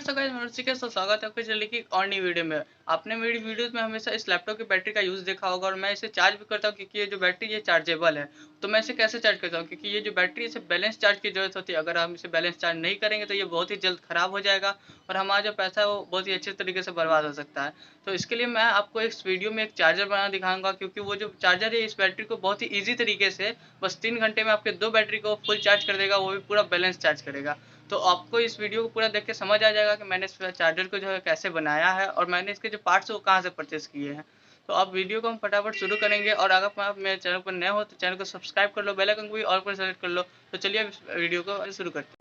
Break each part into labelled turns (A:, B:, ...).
A: So guys, मैं ऋषिकेश तो स्वागत है आपका चलिए की और नई वीडियो में। आपने मेरी वीडियोस में हमेशा इस लैपटॉप की बैटरी का यूज़ देखा होगा और मैं इसे चार्ज भी करता हूँ क्योंकि ये जो बैटरी ये चार्जेबल है। तो मैं इसे कैसे चार्ज करता हूँ क्योंकि ये जो बैटरी है इसे बैलेंस चार्ज की ज़रूरत होती है। अगर हम इसे बैलेंस चार्ज नहीं करेंगे तो ये बहुत ही जल्द खराब हो जाएगा और हमारा जो पैसा है वो बहुत ही अच्छे तरीके से बर्बाद हो सकता है। तो इसके लिए मैं आपको इस वीडियो में एक चार्जर बना दिखाऊँगा क्योंकि वो जो चार्जर है इस बैटरी को बहुत ही ईज़ी तरीके से बस 3 घंटे में आपके 2 बैटरी को फुल चार्ज कर देगा, वो भी पूरा बैलेंस चार्ज करेगा। तो आपको इस वीडियो को पूरा देख के समझ आ जाएगा कि मैंने इस चार्जर को जो है कैसे बनाया है और मैंने इसके जो पार्ट्स है वो कहाँ से परचेज़ किए हैं। तो अब वीडियो को हम फटाफट शुरू करेंगे और अगर आप मेरे चैनल पर नए हो तो चैनल को सब्सक्राइब कर लो, बेल आइकन को भी ऑल पर सेलेक्ट कर लो। तो चलिए अब इस वीडियो को शुरू करते हैं।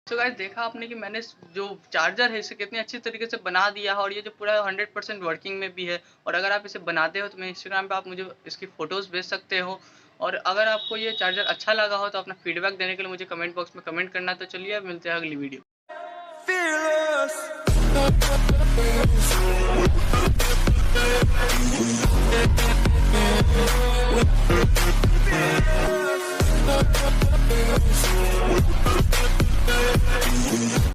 A: तो गाइस देखा आपने कि मैंने जो चार्जर है इसे कितनी अच्छी तरीके से बना दिया है और ये जो पूरा 100% वर्किंग में भी है। और अगर आप इसे बनाते हो तो मैं इंस्टाग्राम पे आप मुझे इसकी फ़ोटोज़ भेज सकते हो। और अगर आपको ये चार्जर अच्छा लगा हो तो अपना फीडबैक देने के लिए मुझे कमेंट बॉक्स में कमेंट करना। तो चलिए अब मिलते हैं अगली वीडियो।